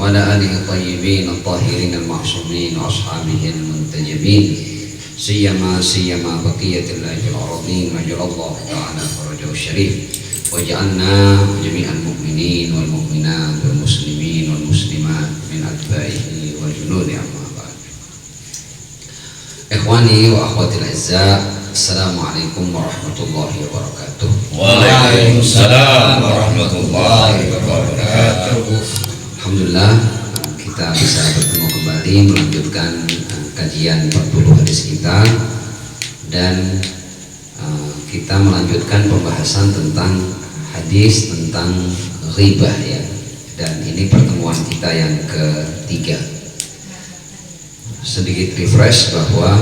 وعلى آله الطيبين الطاهرين المعصومين وأصحابه المنتجبين سيما بقية الله في الأرضين وجل الله تعالى فرجه الشريف وجعلنا جميع المؤمنين والمؤمنات والمسلمين والمسلمات من أتباعه وجنوده أما بعد. إخواني وأخواتي الأعزاء, Assalamualaikum warahmatullahi wabarakatuh. Waalaikumsalam warahmatullahi wabarakatuh. Alhamdulillah kita bisa bertemu kembali melanjutkan kajian 40 hadis kita, dan kita melanjutkan pembahasan tentang hadis tentang ghibah ya. Dan ini pertemuan kita yang ketiga. Sedikit refresh bahwa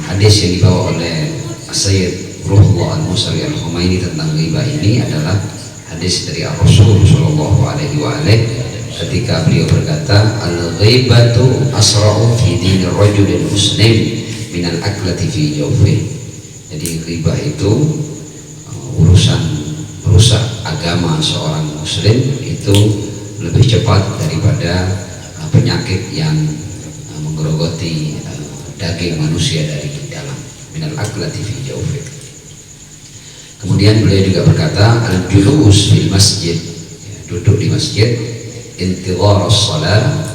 hadis yang dibawa oleh Sayyid Ruhullah Al-Musawi Al-Khumaini tentang ghibah ini adalah hadis dari Rasul Sallallahu Alaihi Wasallam ketika beliau berkata, al-ghibatu asra'u fi dinir rajulil muslim minal aklati fi jawfih. Jadi ghibah itu urusan merusak agama seorang muslim itu lebih cepat daripada penyakit yang menggerogoti daging manusia dari dalam, minal aklati fi jawfih. Kemudian beliau juga berkata, al-julus fil masjid, duduk di masjid, intidhar as-shalah,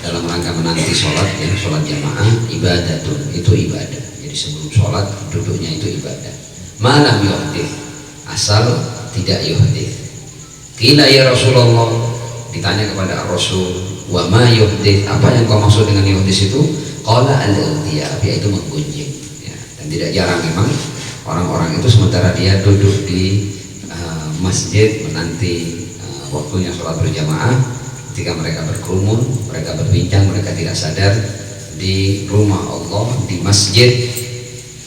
dalam rangka menanti sholat ya, sholat jamaah, ibadatun, itu ibadah. Jadi sebelum sholat duduknya itu ibadah. Malam yuhdith, asal tidak yuhdith. Qila ya Rasulullah, ditanya kepada Rasul, wa ma yuhdith, apa yang kau maksud dengan yuhdith itu? Qala al-iltiyab, yaitu menggunjing ya. Dan tidak jarang memang orang-orang itu sementara dia duduk di masjid menanti waktunya sholat berjamaah, ketika mereka berkerumun, mereka berbincang, mereka tidak sadar di rumah Allah, di masjid,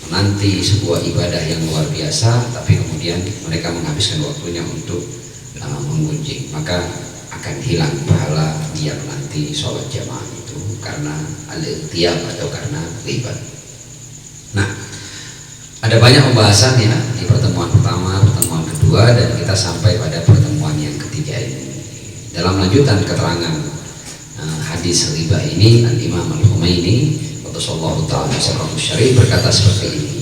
menanti sebuah ibadah yang luar biasa, tapi kemudian mereka menghabiskan waktunya untuk menggunjing, maka akan hilang pahala dia menanti sholat jamaah itu karena al-iltiyab atau karena ghibah. Nah, ada banyak pembahasan ya di pertemuan pertama, pertemuan kedua, dan kita sampai pada pertemuan yang ketiga ini. Dalam lanjutan keterangan hadis ghibah ini, Al-Imam Al-Khumaini radhiyallahu ta'ala anhu syarif berkata seperti ini: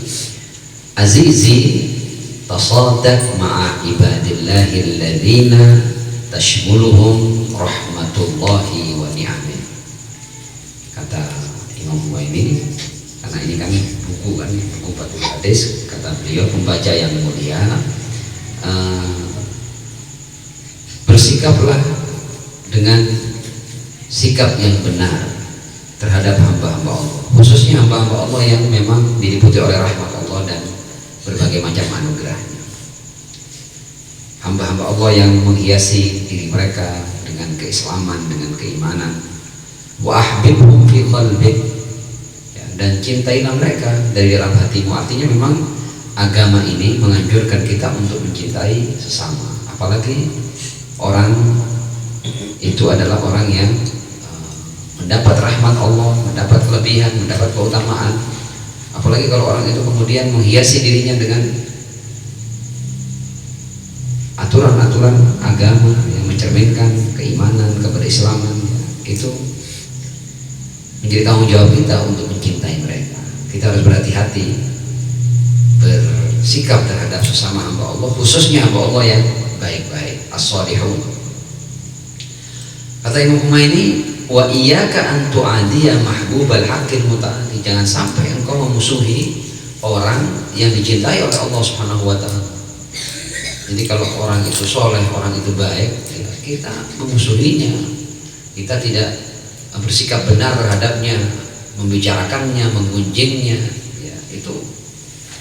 Azizi tasaddaq ma'a ibadillahi alladhina tashmuluhum rahmatullahi wa ni'amih. Kata Imam Khumaini, karena ini kan buku 40 hadis, kata beliau, pembaca yang mulia, bersikaplah dengan sikap yang benar terhadap hamba-hamba Allah, khususnya hamba-hamba Allah yang memang diliputi oleh rahmat Allah dan berbagai macam anugerahnya. Hamba-hamba Allah yang menghiasi diri mereka dengan keislaman, dengan keimanan. Wa ahbibhum fi qalbik, ya, dan cintailah mereka dari dalam hatimu. Artinya memang agama ini menganjurkan kita untuk mencintai sesama, apalagi orang itu adalah orang yang mendapat rahmat Allah, mendapat kelebihan, mendapat keutamaan. Apalagi kalau orang itu kemudian menghiasi dirinya dengan aturan-aturan agama yang mencerminkan keimanan, keberislaman, itu menjadi tanggung jawab kita untuk mencintai mereka. Kita harus berhati-hati bersikap terhadap sesama hamba Allah, khususnya hamba Allah yang baik-baik, as-salihun. Kata Imam Khumaini, wa iyyaka an tu'adiya mahbubal haqqil muta'ali, jangan sampai engkau memusuhi orang yang dicintai oleh Allah Subhanahu wa taala. Jadi kalau orang itu soleh, orang itu baik, ya, kita memusuhinya, kita tidak bersikap benar terhadapnya, membicarakannya, menggunjingnya, ya, itu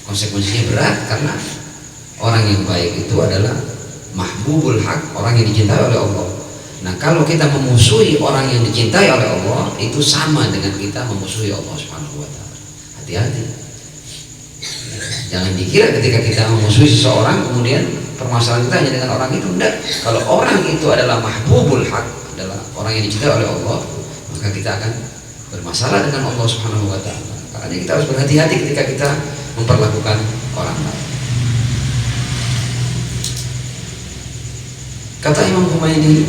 konsekuensinya berat, karena orang yang baik itu adalah mahbubul haq, orang yang dicintai oleh Allah. Nah, kalau kita memusuhi orang yang dicintai oleh Allah, itu sama dengan kita memusuhi Allah Subhanahu wa taala. Hati-hati. Jangan dikira ketika kita memusuhi seseorang kemudian permasalahan kita hanya dengan orang itu. Tidak. Kalau orang itu adalah mahbubul haq, adalah orang yang dicintai oleh Allah, maka kita akan bermasalah dengan Allah Subhanahu wa taala. Karena kita harus berhati-hati ketika kita memperlakukan orang lain. Kata Imam Khumaini,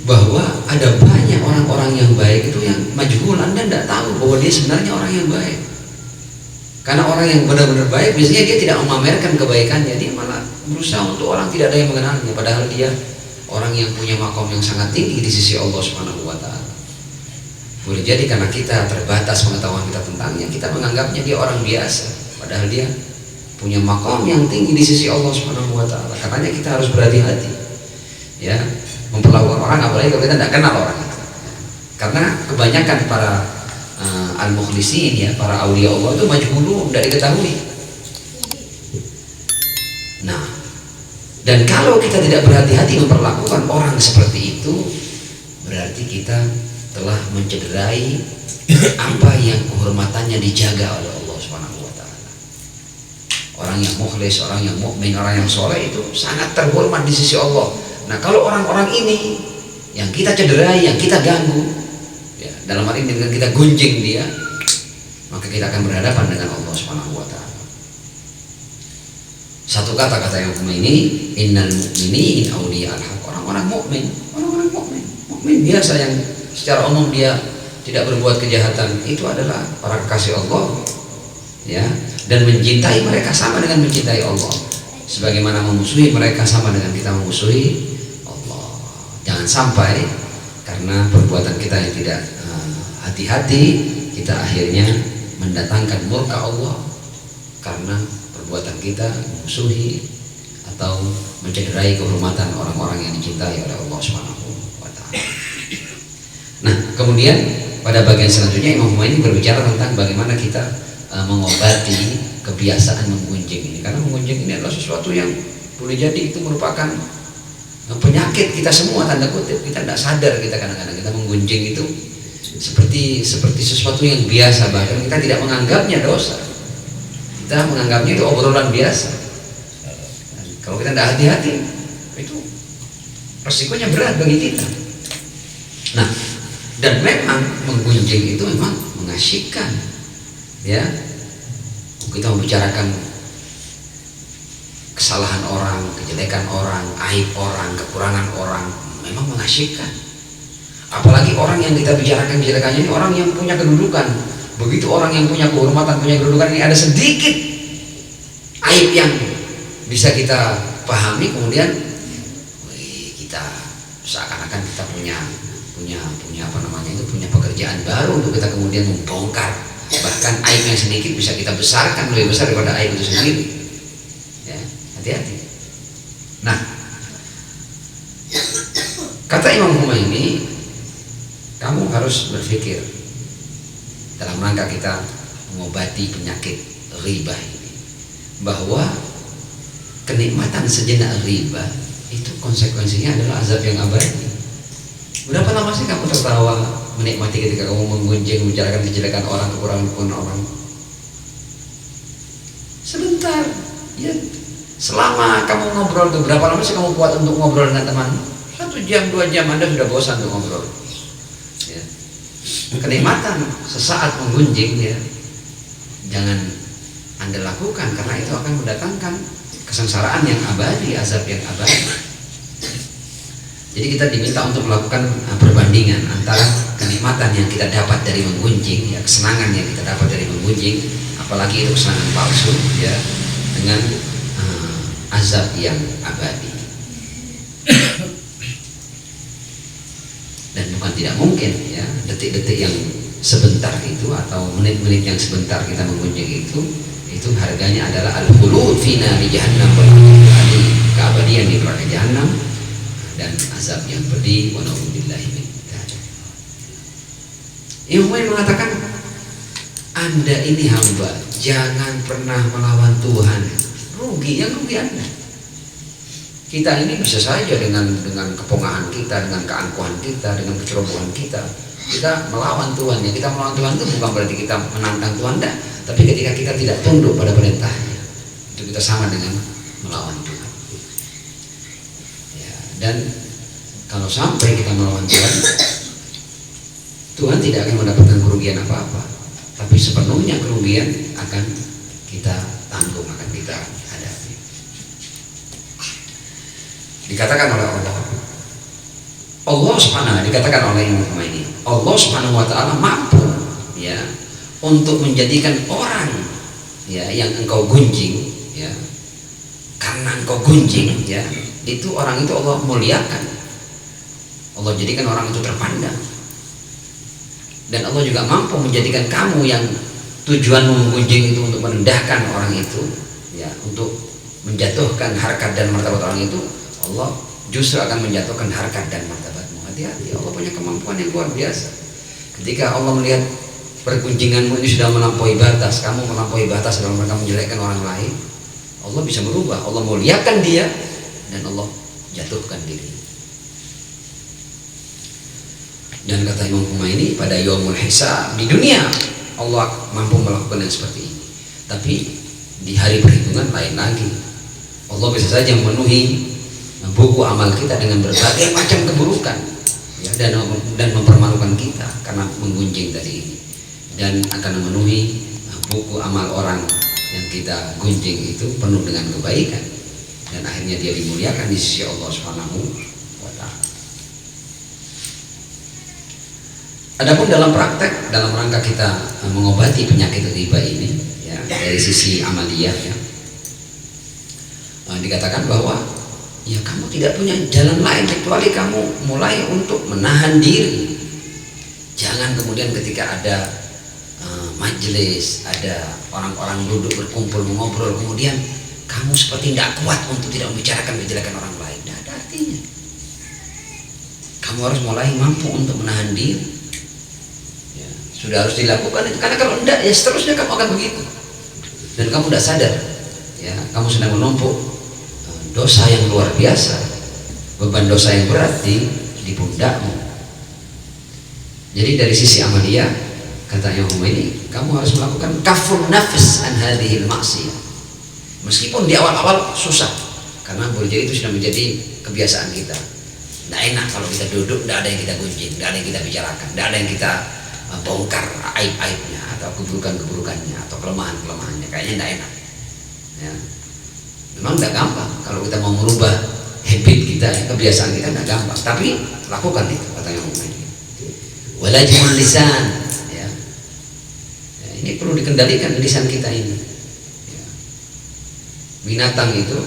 bahwa ada banyak orang-orang yang baik itu yang majhul, Anda tidak tahu bahwa dia sebenarnya orang yang baik. Karena orang yang benar-benar baik biasanya dia tidak memamerkan kebaikannya, dia malah berusaha untuk orang tidak ada yang mengenalnya, padahal dia orang yang punya makom yang sangat tinggi di sisi Allah Subhanahu wa taala. Boleh jadi karena kita terbatas pengetahuan kita tentangnya, kita menganggapnya dia orang biasa, padahal dia punya makom yang tinggi di sisi Allah Subhanahu wa taala. Karenanya kita harus berhati-hati ya memperlakukan orang, apalagi kalau kita tidak kenal orang itu. Karena kebanyakan para al-mukhlisin ya, para aulia Allah itu majhulun, tidak diketahui. Nah, dan kalau kita tidak berhati-hati memperlakukan orang seperti itu, berarti kita telah mencederai apa yang kehormatannya dijaga oleh Allah Subhanahu wa taala. Orang yang mukhlis, orang yang mukmin, orang yang soleh itu sangat terhormat di sisi Allah. Nah, kalau orang-orang ini yang kita cederai, yang kita ganggu, ya, dalam hal ini dengan kita gunjing dia, maka kita akan berhadapan dengan Allah Subhanahu wa taala. Satu kata yang ini, innal mu'minin awliya'ul haq. Orang-orang mukmin, mukmin biasa yang secara umum dia tidak berbuat kejahatan, itu adalah para kekasih Allah, ya, dan mencintai mereka sama dengan mencintai Allah. Sebagaimana memusuhi mereka sama dengan kita memusuhi Allah. Jangan sampai karena perbuatan kita yang tidak hati-hati, kita akhirnya mendatangkan murka Allah karena perbuatan kita memusuhi atau mencederai kehormatan orang-orang yang dicintai oleh Allah Subhanahu wa taala. Nah, kemudian pada bagian selanjutnya Imam Humaini berbicara tentang bagaimana kita mengobati kebiasaan menggunjing ini, karena menggunjing ini adalah sesuatu yang boleh jadi itu merupakan penyakit kita semua, tanda kutip. Kita tidak sadar, kita kadang-kadang kita menggunjing itu seperti sesuatu yang biasa, bahkan kita tidak menganggapnya dosa, kita menganggapnya itu obrolan biasa. Dan kalau kita tidak hati-hati, itu resikonya berat bagi kita. Nah, dan memang menggunjing itu memang mengasyikkan, ya. Kita membicarakan kesalahan orang, kejelekan orang, aib orang, kekurangan orang, memang mengasyikkan. Apalagi orang yang kita bicarakan kejelekannya ini orang yang punya kedudukan. Begitu orang yang punya kehormatan, punya kedudukan ini ada sedikit aib yang bisa kita pahami, kemudian kita seakan-akan kita punya apa namanya itu, punya pekerjaan baru untuk kita kemudian membongkar. Bahkan aib yang sedikit bisa kita besarkan lebih besar daripada aib itu sendiri. Ya, hati-hati. Nah, kata Imam Humaini, kamu harus berpikir dalam rangka kita mengobati penyakit riba ini, bahwa kenikmatan sejenak riba itu konsekuensinya adalah azab yang abadi. Berapa lama sih kamu tertawa menikmati ketika kamu menggunjing, membicarakan kejelekan orang, kekurangan orang? Sebentar, ya. Selama kamu ngobrol itu berapa lama sih kamu kuat untuk ngobrol dengan teman? 1 jam, 2 jam Anda sudah bosan untuk ngobrol. Ya. Kenikmatan sesaat menggunjing, ya, jangan Anda lakukan, karena itu akan mendatangkan kesengsaraan yang abadi, azab yang abadi. Jadi kita diminta untuk melakukan perbandingan antara kenikmatan yang kita dapat dari menggunjing, ya, kesenangan yang kita dapat dari menggunjing, apalagi itu kesenangan palsu, ya, dengan azab yang abadi. Dan bukan tidak mungkin, ya, detik-detik yang sebentar itu atau menit-menit yang sebentar kita menggunjing itu harganya adalah al-khulud fi nari jahannam, keabadian di neraka jahannam dan azab yang pedih, wa na'udzubillahi min dzalik. Imam mengatakan, Anda ini hamba, jangan pernah melawan Tuhan. Rugi, yang rugi Anda. Kita ini bisa saja dengan kepongahan kita, dengan keangkuhan kita, dengan kecerobohan kita melawan Tuhan. Ya, kita melawan Tuhan itu bukan berarti kita menantang Tuhan, enggak. Tapi ketika kita tidak tunduk pada perintahnya, itu kita sama dengan melawan Tuhan. Dan kalau sampai kita melawan Tuhan, Tuhan tidak akan mendapatkan kerugian apa-apa, tapi sepenuhnya kerugian akan kita tanggung, akan kita hadapi. Dikatakan oleh Allah, Allah Subhanahu, dikatakan oleh Imam Khomeini, Allah Subhanahu wa taala mampu ya untuk menjadikan orang ya yang engkau gunjing ya, karena engkau gunjing ya, itu orang itu Allah muliakan, Allah jadikan orang itu terpandang. Dan Allah juga mampu menjadikan kamu yang tujuan menggunjing itu untuk merendahkan orang itu ya, untuk menjatuhkan harkat dan martabat orang itu, Allah justru akan menjatuhkan harkat dan martabatmu. Hati-hati, Allah punya kemampuan yang luar biasa. Ketika Allah melihat pergunjinganmu ini sudah melampaui batas, kamu melampaui batas dalam mereka menjelekkan orang lain, Allah bisa merubah, Allah muliakan dia dan Allah jatuhkan diri. Dan kata Imam Khomeini, pada yaumul hisab di dunia Allah mampu melakukan yang seperti ini, tapi di hari perhitungan lain lagi. Allah bisa saja memenuhi buku amal kita dengan berbagai macam keburukan ya, dan mempermalukan kita karena menggunjing tadi ini, dan akan memenuhi buku amal orang yang kita gunjing itu penuh dengan kebaikan, dan akhirnya dia dimuliakan di sisi Allah Subhanahu wa taala. Adapun dalam praktek, dalam rangka kita mengobati penyakit riba ini ya, dari sisi amaliyah ya, dikatakan bahwa ya kamu tidak punya jalan lain kecuali kamu mulai untuk menahan diri. Jangan kemudian ketika ada majelis, ada orang-orang duduk berkumpul mengobrol, kemudian kamu seperti tidak kuat untuk tidak membicarakan kejelekan orang lain. Tidak ada artinya. Kamu harus mulai mampu untuk menahan diri ya, sudah harus dilakukan itu, karena kalau tidak ya seterusnya kamu akan begitu, dan kamu tidak sadar ya, kamu sedang menumpuk dosa yang luar biasa, beban dosa yang berat di pundakmu. Jadi dari sisi amaliyah, kata Imam Khomeini, kamu harus melakukan kafun nafs an hadhil maksiyah. Meskipun di awal-awal susah, karena boleh jadi itu sudah menjadi kebiasaan kita. Tidak enak kalau kita duduk, tidak ada yang kita gunjing, tidak ada yang kita bicarakan, tidak ada yang kita bongkar aib-aibnya atau keburukan-keburukannya atau kelemahan-kelemahannya, kayaknya tidak enak ya. Memang tidak gampang kalau kita mau merubah habit kita, kebiasaan kita tidak gampang, tapi lakukan itu, katanya Khomeini. Walajmul lisan ya. Ya, ini perlu dikendalikan lisan kita ini ya. Binatang itu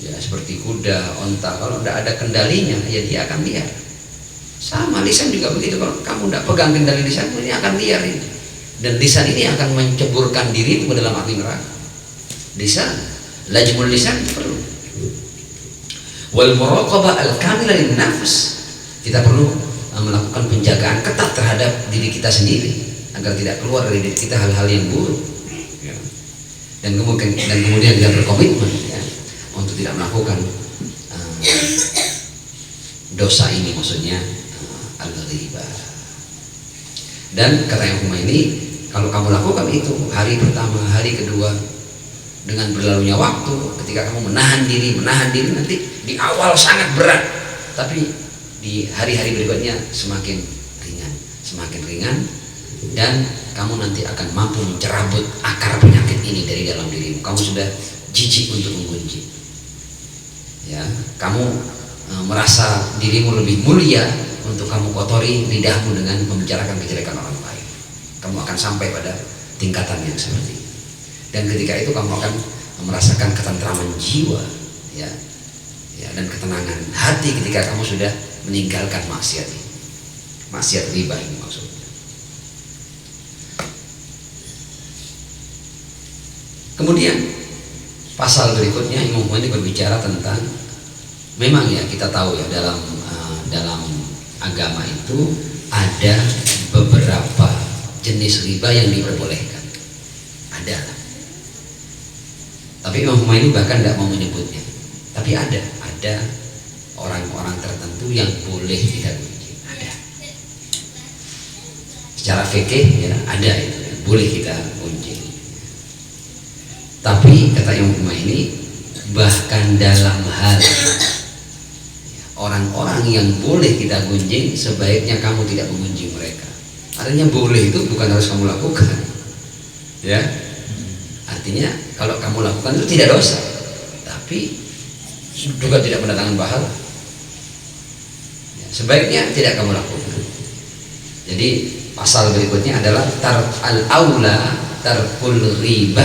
ya seperti kuda, onta, kalau tidak ada kendalinya ya dia akan liar. Sama lisan juga begitu, kalau kamu tidak pegang kendali lisan, ini akan liar ini. Dan lisan ini akan menceburkan dirimu ke dalam api neraka. Lisan, lajmul lisan perlu. Wal muraqabah al kamilah lin nafs, kita perlu melakukan penjagaan ketat terhadap diri kita sendiri agar tidak keluar dari diri kita hal-hal yang buruk ya. Dan kemudian kita berkomitmen ya, untuk tidak melakukan dosa ini, maksudnya al-ghibah. Dan kata yang ini, kalau kamu lakukan itu hari pertama, hari kedua, dengan berlalunya waktu, ketika kamu menahan diri, nanti di awal sangat berat, tapi di hari-hari berikutnya semakin ringan, dan kamu nanti akan mampu mencerabut akar penyakit ini dari dalam dirimu. Kamu sudah jijik untuk menggunjing ya, kamu merasa dirimu lebih mulia untuk kamu kotori lidahmu dengan membicarakan kejelekan orang lain. Kamu akan sampai pada tingkatan yang seperti itu. Dan ketika itu kamu akan merasakan ketentraman jiwa ya, dan ketenangan hati ketika kamu sudah meninggalkan maksiat ini, maksiat riba ini maksudnya. Kemudian pasal berikutnya Imam Khomeini berbicara tentang, memang ya kita tahu ya dalam agama itu ada beberapa jenis riba yang diperbolehkan, ada. Tapi Imam Khomeini bahkan tidak mau menyebutnya. Tapi ada orang-orang tertentu yang boleh tidak gunjing, ada. Secara fikih ya ada itu, ya, boleh kita gunjing. Tapi kata Imam Khomeini, bahkan dalam hal orang-orang yang boleh kita gunjing, sebaiknya kamu tidak mengunjing mereka. Artinya boleh itu bukan harus kamu lakukan, ya. Artinya kalau kamu lakukan itu tidak dosa, tapi juga tidak mendatangkan pahala. sebaiknya tidak kamu lakukan. Jadi pasal berikutnya adalah al-aula tarkul ghibah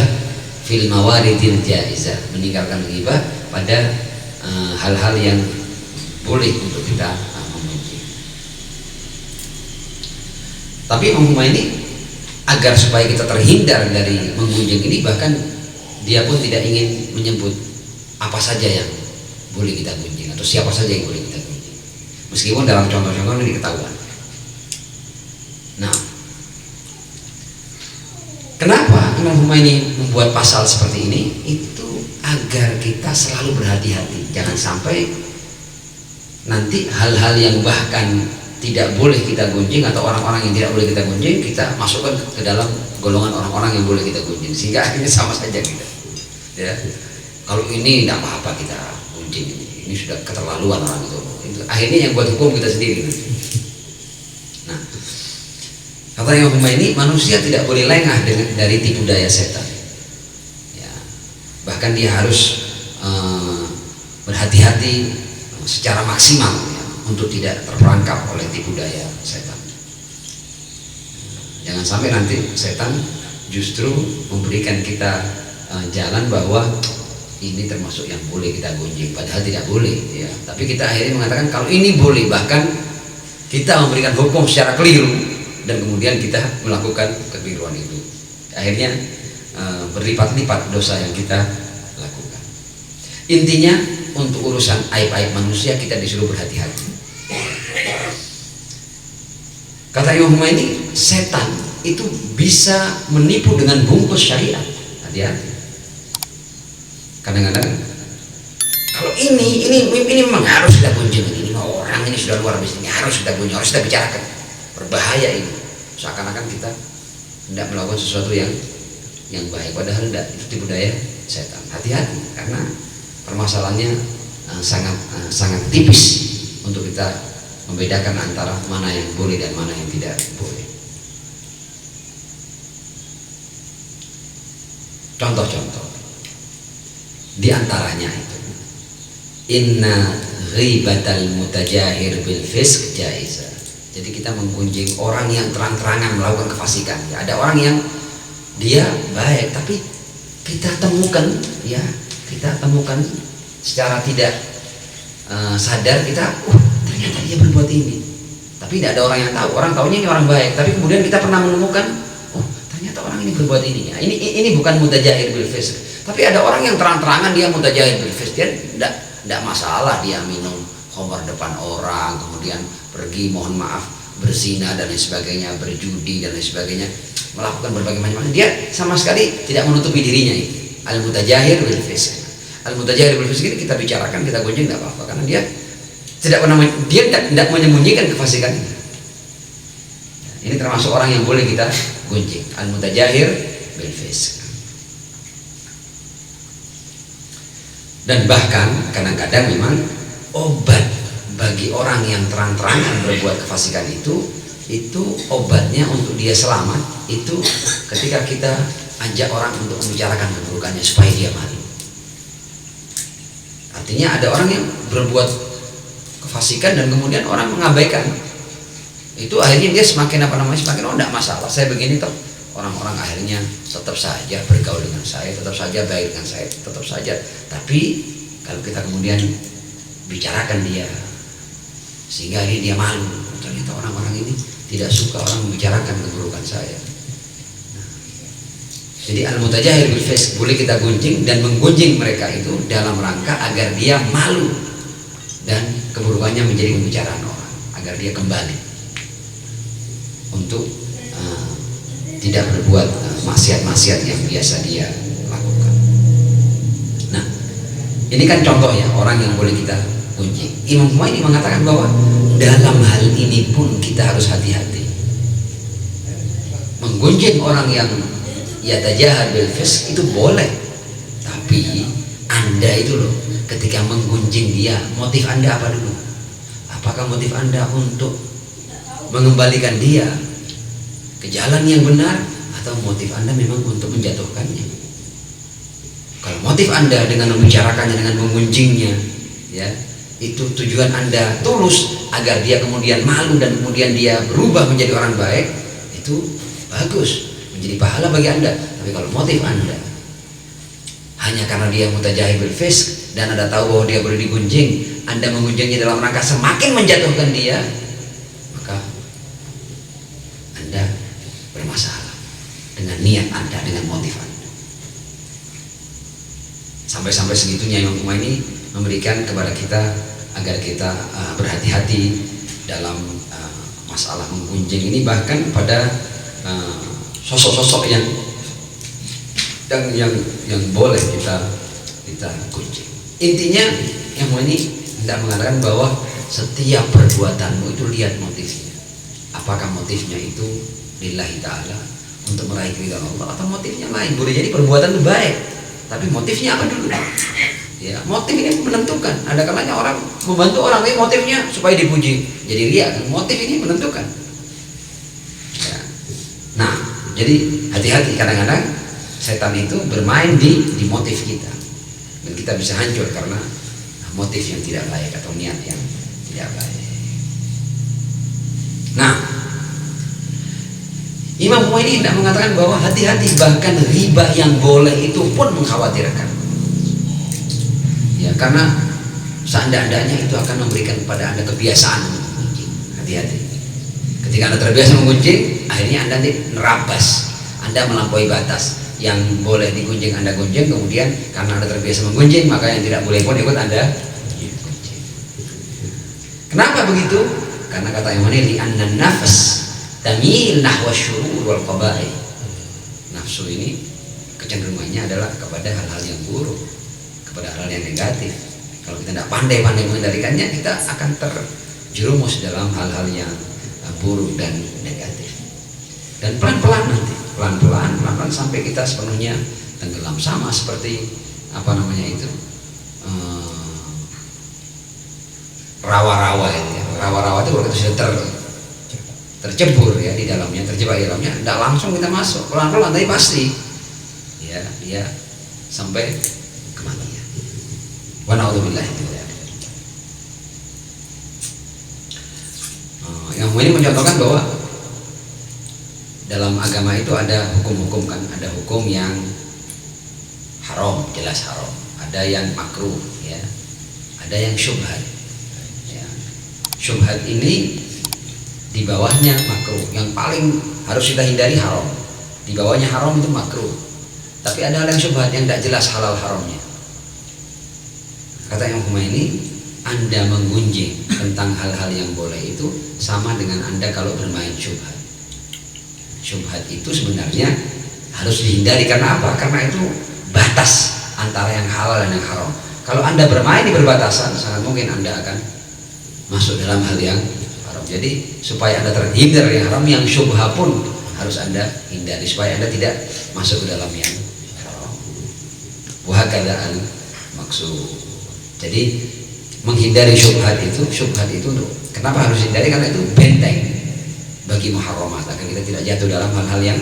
fil mawaridil jaizah, meninggalkan ghibah pada hal-hal yang boleh untuk kita memuji. Tapi Imam Humaini agar supaya kita terhindar dari menggunjing ini, bahkan dia pun tidak ingin menyebut apa saja yang boleh kita gunjing atau siapa saja yang boleh kita gunjing, meskipun dalam contoh-contoh ini ketahuan. Nah, kenapa Imam Humaini membuat pasal seperti ini? Itu agar kita selalu berhati-hati, jangan sampai nanti hal-hal yang bahkan tidak boleh kita gunjing atau orang-orang yang tidak boleh kita gunjing kita masukkan ke dalam golongan orang-orang yang boleh kita gunjing, sehingga akhirnya sama saja kita. Ya, kalau ini tidak apa-apa kita gunjing, ini sudah keterlaluan orang itu akhirnya yang buat hukum kita sendiri. Nah, kata Imam Humaini, manusia tidak boleh lengah dari tipu daya setan. Ya, bahkan dia harus berhati-hati secara maksimal ya, untuk tidak terperangkap oleh tipu daya setan. Jangan sampai nanti setan justru memberikan kita jalan bahwa ini termasuk yang boleh kita gunjing, padahal tidak boleh ya. Tapi kita akhirnya mengatakan kalau ini boleh, bahkan kita memberikan hukum secara keliru dan kemudian kita melakukan kekeliruan itu. Akhirnya berlipat-lipat dosa yang kita lakukan. Intinya untuk urusan aib-aib manusia kita disuruh berhati-hati. Kata Imam Humaini, setan itu bisa menipu dengan bungkus syariat. Hati-hati. Kadang-kadang kalau ini memang harus kita gunjing, ini orang ini sudah luar biasa, ini harus kita gunjing, harus kita bicarakan. Berbahaya ini. Seakan-akan kita tidak melakukan sesuatu yang baik, padahal tidak, itu tipu daya setan. Hati-hati, karena permasalahannya sangat tipis untuk kita membedakan antara mana yang boleh dan mana yang tidak boleh. Contoh-contoh di antaranya itu, inna ghibatal mutajahir bil fisq jaizah. Jadi kita menggunjing orang yang terang-terangan melakukan kefasikan. Ya, ada orang yang dia baik tapi kita temukan secara tidak sadar, kita ternyata dia berbuat ini. Tapi tidak ada orang yang tahu. Orang tahunya ini orang baik, tapi kemudian kita pernah menemukan ternyata orang ini berbuat ini. Ya, ini bukan mutajahir bil fisq. Tapi ada orang yang terang-terangan dia mutajahir bil fisq, dia tidak masalah dia minum khamar depan orang, kemudian pergi mohon maaf berzina dan lain sebagainya, berjudi dan lain sebagainya, melakukan berbagai macam. Dia sama sekali tidak menutupi dirinya. Al mutajahir bil fisq. Al mutajahir bil fisq ini kita bicarakan, kita gunjing tidak apa-apa, karena dia tidak menyembunyikan kefasikan itu. Ini termasuk orang yang boleh kita gunjing. Al mutajahir bil fisq. Dan bahkan kadang-kadang memang obat bagi orang yang terang-terangan berbuat kefasikan itu obatnya untuk dia selamat itu ketika kita ajak orang untuk membicarakan keburukannya supaya dia malu. Artinya ada orang yang berbuat kefasikan dan kemudian orang mengabaikan itu, akhirnya dia semakin tidak masalah, saya begini toh. Orang-orang akhirnya tetap saja bergaul dengan saya, tetap saja baik dengan saya, tetap saja. Tapi kalau kita kemudian bicarakan dia sehingga dia malu, ternyata orang-orang ini tidak suka orang membicarakan keburukan saya. Jadi al-mutajahir bil fisq boleh kita gunjing dan menggunjing mereka itu dalam rangka agar dia malu dan keburukannya menjadi pembicaraan orang, agar dia kembali untuk tidak berbuat maksiat-maksiat yang biasa dia lakukan. Nah, ini kan contoh ya orang yang boleh kita gunjing. Imam Humaini mengatakan bahwa dalam hal ini pun kita harus hati-hati. Menggunjing orang yang yatajahar bil fisq itu boleh, tapi Anda itu loh, ketika menggunjing dia, motif Anda apa dulu? Apakah motif Anda untuk mengembalikan dia ke jalan yang benar, atau motif Anda memang untuk menjatuhkannya? Kalau motif Anda dengan membicarakannya, dengan menggunjingnya, ya, itu tujuan Anda tulus agar dia kemudian malu dan kemudian dia berubah menjadi orang baik, itu bagus, menjadi pahala bagi Anda. Tapi kalau motif Anda hanya karena dia mutajahibul fisk dan Anda tahu bahwa dia boleh digunjing, Anda menggunjingnya dalam rangka semakin menjatuhkan dia, maka Anda bermasalah dengan niat Anda, dengan motif Anda. Sampai-sampai segitunya Imam Khomeini memberikan kepada kita agar kita berhati-hati dalam masalah menggunjing ini, bahkan pada sosok-sosok yang boleh kita gunjing. Intinya yang ini tidak mengatakan bahwa setiap perbuatanmu itu lihat motifnya. Apakah motifnya itu lillahi ta'ala, untuk meraih ridha Allah, atau motifnya lain. Boleh jadi perbuatan itu baik, tapi motifnya apa dulu? Ya, motif ini menentukan. Ada kalanya orang membantu orang lain motifnya supaya dipuji, jadi ria. Motif ini menentukan. Ya. Nah, jadi hati-hati, kadang-kadang setan itu bermain di motif kita, dan kita bisa hancur karena motif yang tidak baik atau niat yang tidak baik. Nah, Imam Khomeini tidak mengatakan bahwa hati-hati, bahkan riba yang boleh itu pun mengkhawatirkan. Ya, karena seandainya itu akan memberikan kepada Anda kebiasaan menggunjing. Hati-hati. Ketika Anda terbiasa menggunjing, akhirnya Anda nerabas, Anda melampaui batas. Yang boleh digunjing Anda gunjing, kemudian karena Anda terbiasa menggunjing, maka yang tidak boleh pun ikut Anda gunjing. Kenapa begitu? Karena kata Imam Khomeini, anna nafs tamil nahwa syurur wal qabaih. Nafsu ini kecenderungannya adalah kepada hal-hal yang buruk, kepada hal yang negatif. Kalau kita tidak pandai-pandai mengendalikannya, kita akan terjerumus dalam hal-hal yang buruk dan negatif. Dan pelan-pelan nanti, pelan-pelan sampai kita sepenuhnya tenggelam, sama seperti rawa-rawa itu ya. Rawa-rawa itu kalau kita sudah tercebur ya di dalamnya, terjebak di dalamnya, tidak langsung kita masuk, pelan-pelan tapi pasti ya dia sampai kematian. Wa na'udzubillah. Yang ini mencontohkan bahwa dalam agama itu ada hukum-hukum, kan, ada hukum yang haram, jelas haram, ada yang makruh, ya, ada yang syubhat. Ya. Syubhat ini di bawahnya makruh, yang paling harus kita hindari haram, di bawahnya haram itu makruh. Tapi ada hal yang syubhat yang tidak jelas halal haramnya. Kata Imam Khomeini, Anda menggunjing tentang hal-hal yang boleh itu sama dengan Anda kalau bermain syubhat. Syubhat itu sebenarnya harus dihindari. Karena apa? Karena itu batas antara yang halal dan yang haram. Kalau Anda bermain di perbatasan, sangat mungkin Anda akan masuk dalam hal yang haram. Jadi supaya Anda terhindar dari yang haram, yang syubhat pun harus Anda hindari supaya Anda tidak masuk ke dalam yang haram. Wahakadaan maksud. Jadi menghindari syubhat itu untuk kenapa harus hindari? Karena itu benteng bagi muharramat, agar kita tidak jatuh dalam hal-hal yang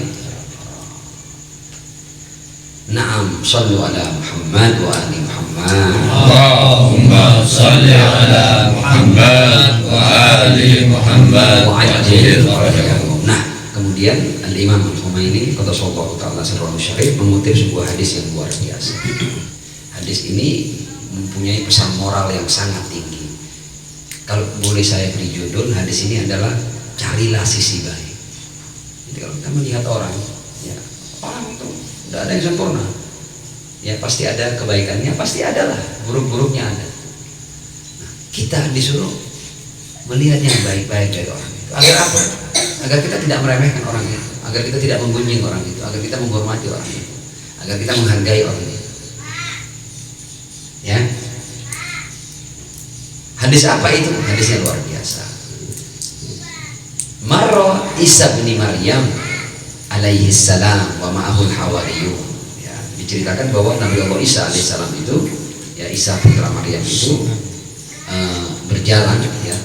Naam, sallu ala Muhammad wa ali Muhammad. Allahumma salli ala Muhammad wa ali Muhammad wa ajil farajahum. Nah, kemudian Al-Imam Al-Khomeini qaddasallahu ta'ala sirrahu syarif mengutip sebuah hadis yang luar biasa. Hadis ini mempunyai pesan moral yang sangat tinggi. Kalau boleh saya beri judul, hadis ini adalah carilah sisi baik. Jadi kalau kita melihat orang, ya, orang itu tidak ada yang sempurna. Ya pasti ada kebaikannya, pasti ada lah, buruk-buruknya ada. Nah, kita disuruh melihat yang baik-baik dari orang itu. Agar apa? Agar kita tidak meremehkan orang itu, agar kita tidak menggunjing orang itu, agar kita menghormati orang itu, agar kita menghargai orang itu. Ya. Hadis apa itu? Hadisnya luar biasa. Marra Isa bin Maryam alaihi salam wa ma'ahul hawariyun. Ya, diceritakan bahwa Nabi Allah Isa alaihi salam itu, ya, Isa putra Maryam itu berjalan, ya,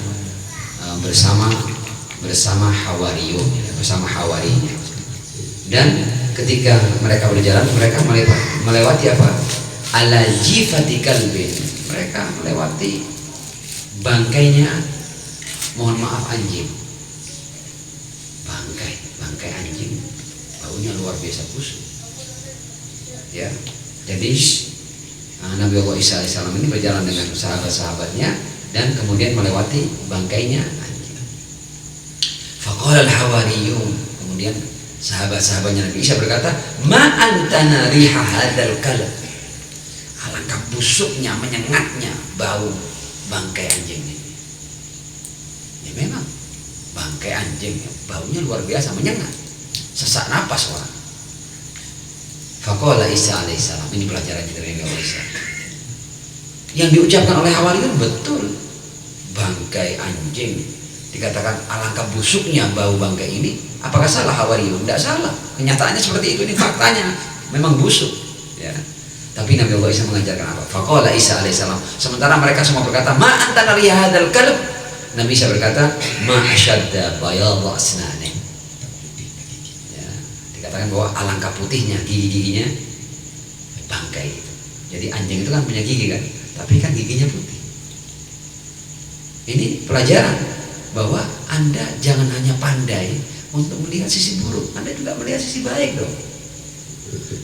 bersama hawariyun, ya, bersama hawarinya. Dan ketika mereka berjalan, mereka melewati apa? Ala jifati kalbin. Mereka melewati bangkainya, mohon maaf, anjing. Bangkai anjing, baunya luar biasa busuk. Ya, jadi Nabi Allah Isa AS ini berjalan dengan sahabat-sahabatnya dan kemudian melewati bangkainya anjing. Faqala al-hawariyun, kemudian sahabat-sahabatnya Nabi Isa berkata, ma antana riha hadzal kalb. Alangkah busuknya, menyengatnya bau bangkai anjing ini. Ya memang bangkai anjing baunya luar biasa menyengat, sesak napas orang. Faqala Isa alaihissalam, ini pelajaran dari Nabi Isa. Yang diucapkan oleh Hawariyun betul, bangkai anjing dikatakan alangkah busuknya bau bangkai ini. Apakah salah Hawariyun? Tidak salah, kenyataannya seperti itu, ini faktanya memang busuk ya. Tapi Nabi Allah Isa mengajarkan apa? Faqala Isa alaihissalam, sementara mereka semua berkata, ma anta nariya hadzal kalb. Nabi Isa berkata, ma asyadda bayadha asnani. Ya, dikatakan bahwa alangkah putihnya gigi-giginya bangkai itu. Jadi anjing itu kan punya gigi kan, tapi kan giginya putih. Ini pelajaran bahwa Anda jangan hanya pandai untuk melihat sisi buruk, Anda juga melihat sisi baik dong.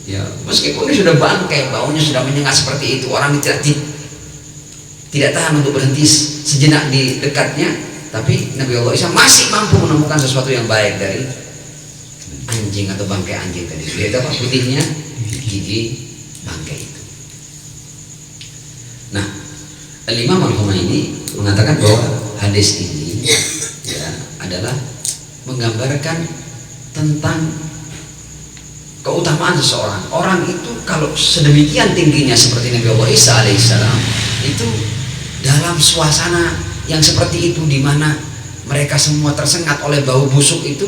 Ya, meskipun ini sudah bangkai, baunya sudah menyengat seperti itu, orang tidak tahan untuk berhenti sejenak di dekatnya, tapi Nabi Allah Isa masih mampu menemukan sesuatu yang baik dari anjing atau bangkai anjing tadi. Yaitu apa? Putihnya gigi bangkai itu. Nah, Imam Al-Humaini mengatakan bahwa hadis ini ya, adalah menggambarkan tentang keutamaan seseorang. Orang itu kalau sedemikian tingginya seperti Nabi Allah Isa alaihissalam, itu dalam suasana yang seperti itu, di mana mereka semua tersengat oleh bau busuk itu,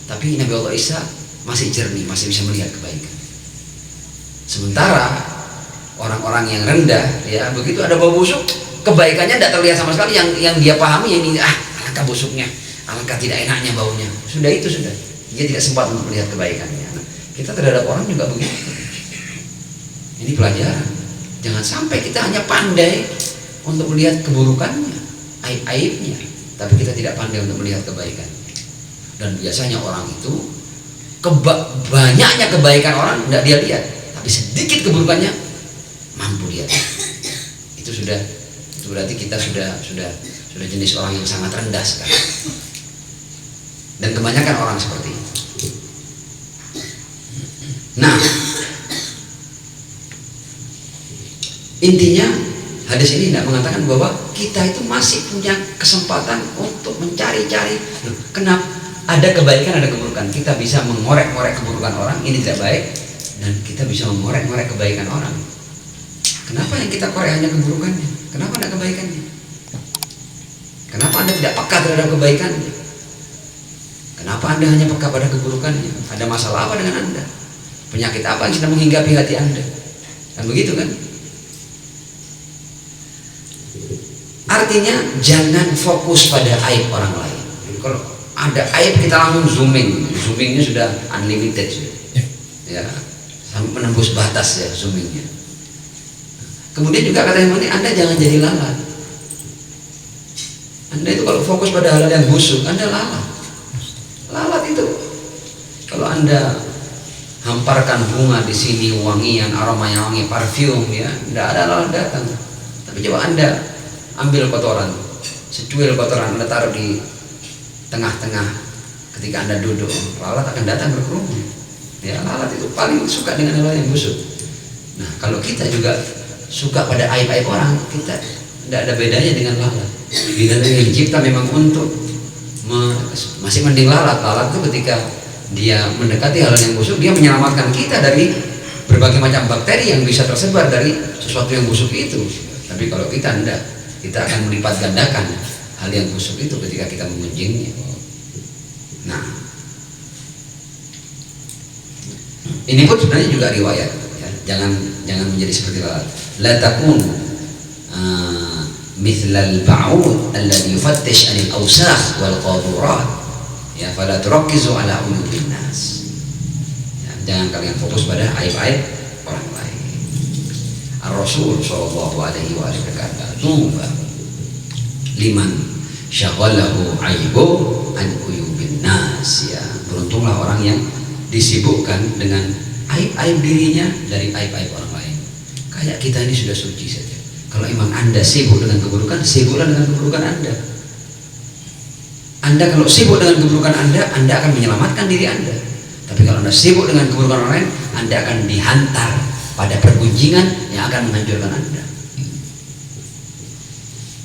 tapi Nabi Allah Isa masih jernih, masih bisa melihat kebaikan. Sementara orang-orang yang rendah, ya begitu ada bau busuk, kebaikannya tidak terlihat sama sekali. Yang dia pahami ini, alangkah busuknya, alangkah tidak enaknya baunya. Sudah itu sudah, dia tidak sempat untuk melihat kebaikannya. Nah, kita terhadap orang juga begitu. Ini pelajaran. Jangan sampai kita hanya pandai untuk melihat keburukannya, aib-aibnya, tapi kita tidak pandai untuk melihat kebaikan. Dan biasanya orang itu banyaknya kebaikan orang tidak dia lihat, tapi sedikit keburukannya mampu lihat. Itu berarti kita sudah jenis orang yang sangat rendah sekali. Dan kebanyakan orang seperti itu. Nah, intinya hadis ini tidak mengatakan bahwa kita itu masih punya kesempatan untuk mencari-cari. Kenapa ada kebaikan, ada keburukan. Kita bisa mengorek-ngorek keburukan orang, ini tidak baik, dan kita bisa mengorek-ngorek kebaikan orang. Kenapa yang kita korek hanya keburukannya? Kenapa ada kebaikannya? Kenapa Anda tidak peka terhadap kebaikannya? Kenapa Anda hanya peka pada keburukannya? Ada masalah apa dengan Anda? Penyakit apa yang sedang menghinggapi hati Anda? Kan begitu kan? Artinya jangan fokus pada aib orang lain. Kalau ada aib kita langsung zoomingnya sudah unlimited sudah. Ya, sampai menembus batas ya zoomingnya. Kemudian juga kata yang ini, Anda jangan jadi lalat. Anda itu kalau fokus pada hal yang busuk, Anda lalat. Lalat itu kalau Anda hamparkan bunga di sini wangian, aromanya wangi, parfum ya, tidak ada lalat datang. Tapi coba Anda ambil kotoran, secuil kotoran, Anda taruh di tengah-tengah ketika Anda duduk, lalat akan datang berkerumun. Ya, lalat itu paling suka dengan hal yang busuk. Nah, kalau kita juga suka pada aib-aib orang, kita tidak ada bedanya dengan lalat. Binatang yang dicipta memang untuk masih mending lalat. Lalat itu ketika dia mendekati hal yang busuk, dia menyelamatkan kita dari berbagai macam bakteri yang bisa tersebar dari sesuatu yang busuk itu. Tapi kalau kita tidak, kita akan melipat gandakan hal yang busuk itu ketika kita mengunjingnya. Nah, ini pun sebenarnya juga riwayat ya. Jangan menjadi seperti lalat. La takun mithlal ba'ud alladhi yufattish 'anil awsakh wal qadurat ya, fala turakkizu ala unubin nas. Ya, jangan kalian fokus pada aib-aib orang lain. Ar-Rasul sallallahu alaihi wasallam berkata, tuba liman syaghalahu aibu an uyubin nas, ya. Beruntunglah orang yang disibukkan dengan aib-aib dirinya dari aib-aib orang lain. Kayak kita ini sudah suci saja. Kalau memang Anda sibuk dengan keburukan, sibuklah dengan keburukan Anda. Anda kalau sibuk dengan keburukan Anda akan menyelamatkan diri Anda. Tapi kalau Anda sibuk dengan keburukan orang lain, Anda akan dihantar pada pergunjingan yang akan menghancurkan Anda.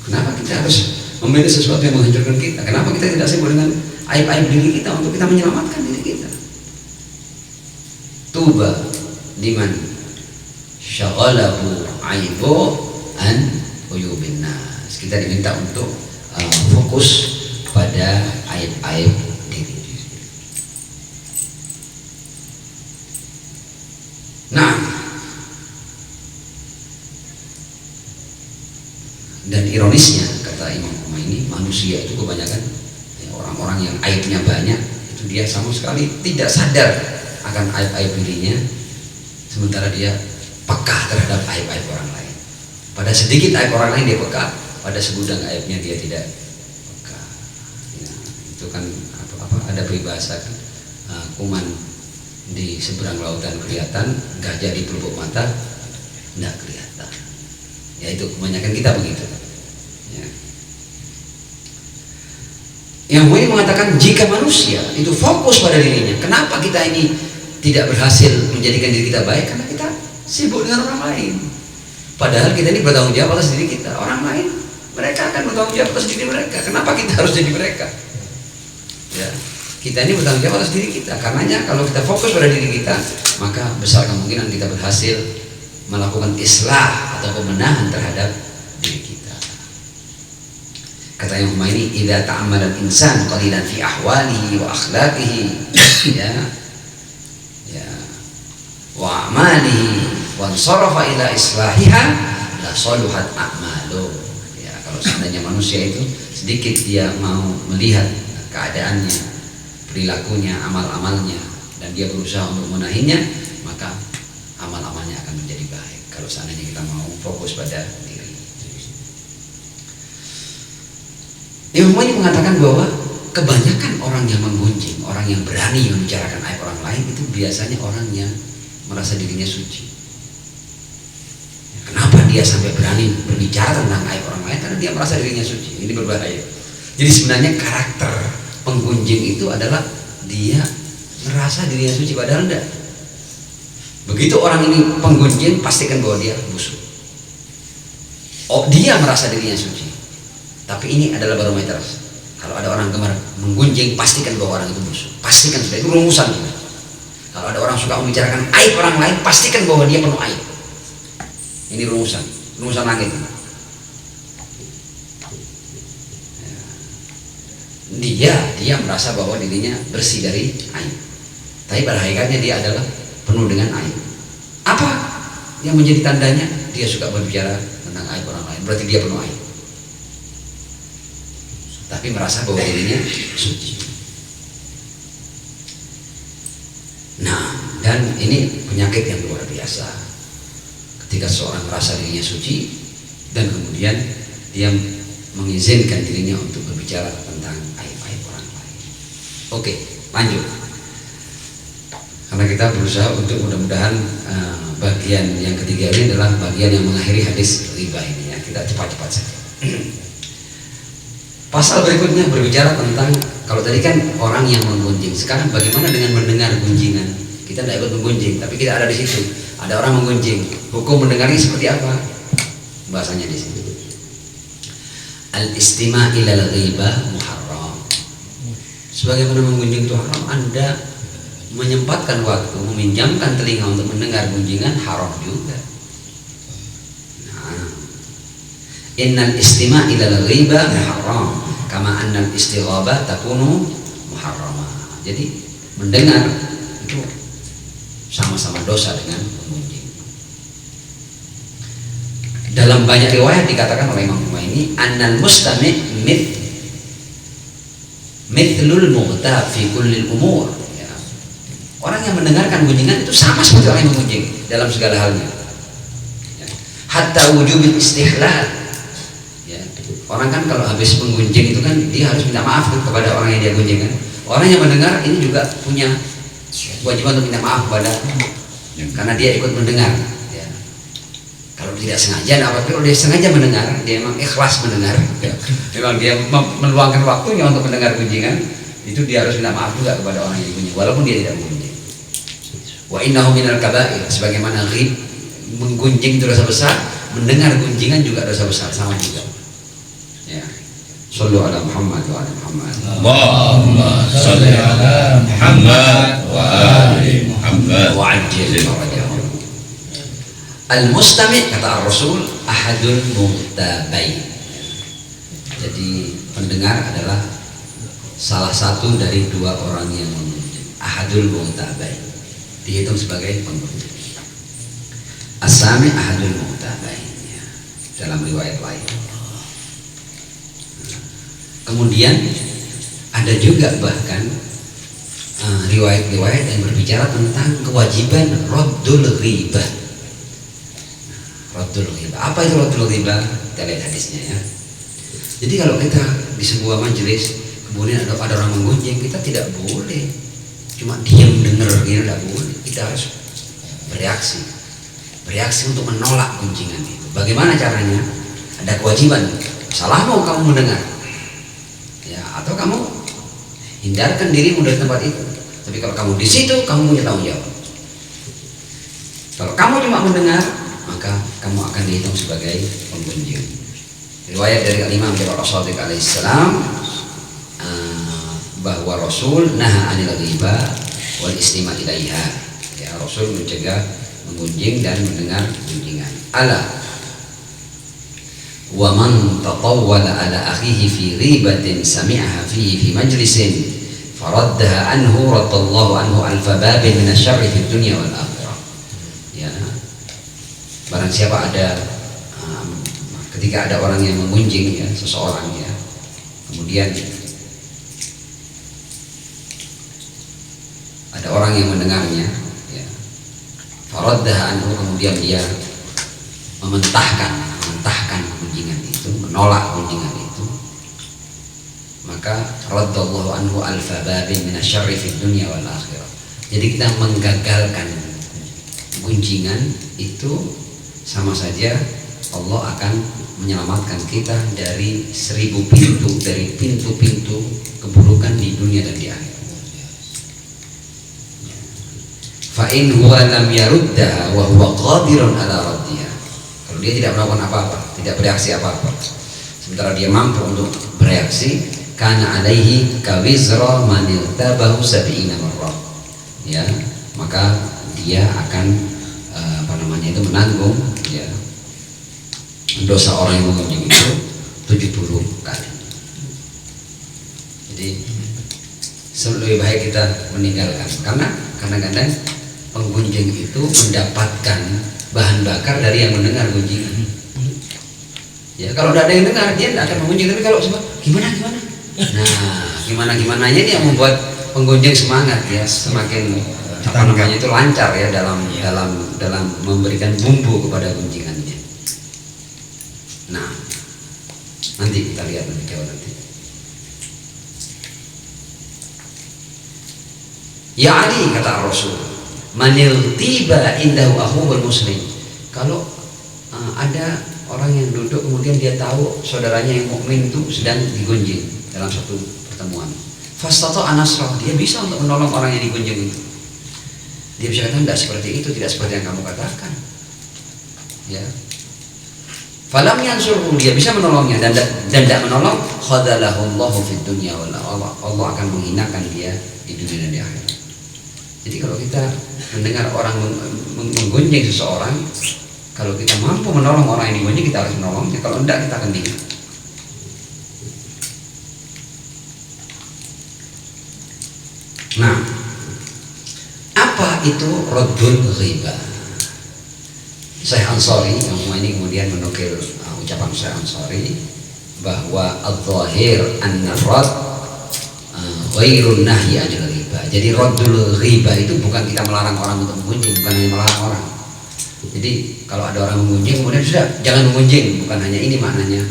Kenapa kita harus memilih sesuatu yang menghancurkan kita? Kenapa kita tidak sibuk dengan aib-aib diri kita untuk kita menyelamatkan diri kita? Tuba liman syaghalahu aibu an uyubin nas. Kita diminta untuk fokus pada aib-aib diri. Nah, dan ironisnya kata Imam Khomeini, manusia itu kebanyakan orang-orang yang aibnya banyak itu dia sama sekali tidak sadar akan aib-aib dirinya, sementara dia peka terhadap aib-aib orang lain. Pada sedikit aib orang lain dia peka, pada segudang aibnya dia tidak peka. Ya, itu kan ada peribahasa kan, kuman di seberang lautan kelihatan, gajah di pelupuk mata tidak kelihatan. Ya, itu kebanyakan kita begitu. Ya. Yang Khomeini mengatakan jika manusia itu fokus pada dirinya, kenapa kita ini tidak berhasil menjadikan diri kita baik? Karena kita sibuk dengan orang lain. Padahal kita ini bertanggung jawab atas diri kita. Orang lain, mereka akan bertanggung jawab atas diri mereka. Kenapa kita harus jadi mereka? Ya, kita ini bertanggung jawab atas diri kita. Karenanya kalau kita fokus pada diri kita, maka besar kemungkinan kita berhasil melakukan islah atau pembenahan terhadap diri kita. Kata yang Khomeini, idza ta'ammala al-insan qalilan fi ahwalihi wa akhlaqihi ya wa a'malihi wa ansarafa ila islahiha la saluhat a'malu. Ya, kalau seandainya manusia itu sedikit dia mau melihat keadaannya, perilakunya, amal-amalnya, dan dia berusaha untuk menahinya, maka amal-amalnya akan menjadi baik. Kalau seandainya kita mau fokus pada diri. Imam Khomeini mengatakan bahwa kebanyakan orang yang menggunjing, orang yang berani membicarakan aib orang lain itu biasanya orang yang merasa dirinya suci. Kenapa dia sampai berani berbicara tentang aib orang lain? Karena dia merasa dirinya suci. Ini berbahaya. Jadi sebenarnya karakter penggunjing itu adalah dia merasa dirinya suci, padahal enggak. Begitu orang ini penggunjing, pastikan bahwa dia busuk. Oh, dia merasa dirinya suci. Tapi ini adalah barometer. Kalau ada orang gemar menggunjing, pastikan bahwa orang itu busuk. Pastikan sudah, itu rumusan. Kalau ada orang suka membicarakan aib orang lain, pastikan bahwa dia penuh aib. Ini rumusan langit. Dia merasa bahwa dirinya bersih dari aib. Tapi pada hakikatnya dia adalah penuh dengan aib. Apa yang menjadi tandanya? Dia suka berbicara tentang aib orang lain, berarti dia penuh aib. Tapi merasa bahwa dirinya suci. Nah, dan ini penyakit yang luar biasa. Ketika seorang merasa dirinya suci dan kemudian dia mengizinkan dirinya untuk berbicara tentang aib-aib orang lain. Oke, lanjut. Karena kita berusaha untuk mudah-mudahan bagian yang ketiga ini adalah bagian yang mengakhiri hadis riba ini ya. Kita cepat-cepat saja. Pasal berikutnya berbicara tentang, kalau tadi kan orang yang menggunjing, sekarang bagaimana dengan mendengar gunjingan? Kita tidak ikut menggunjing, tapi kita ada di situ. Ada orang menggunjing. Hukum mendengarnya seperti apa? Bahasanya di sini. Al-istima' ilal ghibah muharram. Sebagaimana menggunjing itu haram, Anda menyempatkan waktu, meminjamkan telinga untuk mendengar gunjingan haram juga. Nah, innal istima' ilal ghibah muharram kama annal istighabah takunu muharramah. Jadi mendengar itu sama-sama dosa dengan mengunjing. Dalam banyak riwayat dikatakan oleh Imam Khomeini, annal mustami' mithlul mughtab fi kulli umur. Ya. Orang yang mendengarkan gunjingan itu sama seperti orang yang menggunjing dalam segala halnya. Ya. Hatta wujubil istihlal. Ya. Orang kan kalau habis menggunjing itu kan dia harus minta maaf kan kepada orang yang dia gunjing kan. Orang yang mendengar ini juga punya kewajiban untuk minta maaf kepada karena dia ikut mendengar. Ya. Kalau tidak sengaja, tapi kalau dia sengaja mendengar, dia memang ikhlas mendengar. Ya. Memang dia meluangkan waktunya untuk mendengar gunjingan, itu dia harus minta maaf juga kepada orang yang digunjing, walaupun dia tidak menggunjing. Wa innahu minal kaba'ir, sebagaimana ghib menggunjing itu dosa besar, mendengar gunjingan juga dosa besar, sama juga. Ya. Sallu ala Muhammad wa ala Muhammad. Allahumma salli ala Muhammad wa ali Muhammad wa ajil farajahum. Al-mustami' kata Rasul ahadul muhtabain. Jadi pendengar adalah salah satu dari dua orang yang mengunjung. Ahadul muhtabain dihitung sebagai pengunjung. As-sami' ahadul muhtabain ya. Dalam riwayat lain. Kemudian ada juga bahkan riwayat-riwayat yang berbicara tentang kewajiban raddul ghibah. Raddul ghibah. Apa itu raddul ghibah? Kita lihat hadisnya ya. Jadi kalau kita di sebuah majelis kemudian ada orang menggunjing, kita tidak boleh cuma diam dengar gitu, tidak boleh. Kita harus bereaksi untuk menolak gunjingan itu. Bagaimana caranya? Ada kewajiban. Salahmu kamu mendengar. Atau kamu hindarkan dirimu dari tempat itu. Tapi kalau kamu di situ, kamu punya tanggung jawab. Kalau kamu cuma mendengar, maka kamu akan dihitung sebagai penggunjing. Riwayat dari Imam Ja'far as-Shadiq alaihissalam bahwa Rasul naha anil ghibah wal istima' ilaiha. Ya, Rasul mencegah menggunjing dan mendengar gunjingan. Ala wa man tatawwala ala akhihi fi ghibatin sami'aha fihi fi majlisin faraddaha anhu radallahu anhu alfa babin min asyarri fid dunya wal akhirah. Ya. Barang siapa ada ketika ada orang yang mengunjing ya seseorang ya, kemudian ada orang yang mendengarnya ya, faraddaha anhu, kemudian dia mementahkan gunjingan itu, menolak gunjingan itu, maka raddallahu anhu alfa babin min asyarri fid dunya wal akhirah. Jadi kita menggagalkan gunjingan itu sama saja Allah akan menyelamatkan kita dari 1000 pintu, dari pintu-pintu keburukan di dunia dan di akhirat. Fa in huwa lam yaruddaha wa huwa qadirun ala raddiha. Kalau dia tidak melakukan apa-apa, tidak bereaksi apa-apa, sementara dia mampu untuk bereaksi, kana alaihi kawizra man irtabahu sab'ina marrah. Ya, maka dia akan itu menanggung ya dosa orang yang mengunjung itu 70 kali. Jadi lebih baik kita meninggalkan, karena kadang-kadang pengunjung itu mendapatkan bahan bakar dari yang mendengar gunjingan. Ya kalau tidak ada yang dengar dia tidak akan mengunjung, tapi kalau semua gimana, nah gimananya ini yang membuat pengunjung semangat ya, semakin itu lancar ya dalam memberikan bumbu kepada gunjingannya. Nah, nanti kita lihat lebih jauh nanti. Ya Ali, kata Rasul, manil tiba indahu akhul muslim. Kalau ada orang yang duduk kemudian dia tahu saudaranya yang mukmin itu sedang digunjing dalam satu pertemuan, fastata anasrah, dia bisa untuk menolong orang yang digunjing itu. Dia bisa katakan tidak seperti itu, tidak seperti yang kamu katakan. Ya. Falam yansurhu, dia bisa menolongnya dan tidak menolong, khadalahullahu fid dunya wal akhirah. Allah akan menghinakan dia di dunia dan di akhirat. Jadi kalau kita mendengar orang menggunjing seseorang, kalau kita mampu menolong orang yang digunjing, kita harus menolongnya. Kalau tidak, kita akan dihina. Nah, apa itu raddul ghibah? Syekh Ansari yang ini kemudian menukil ucapan Syekh Ansari bahwa adz-dzahir an-nafrat ghairun nahyi 'anil ghibah. Jadi raddul ghibah itu bukan kita melarang orang untuk menggunjing, bukan hanya melarang orang. Jadi kalau ada orang menggunjing kemudian sudah jangan menggunjing, bukan hanya ini maknanya.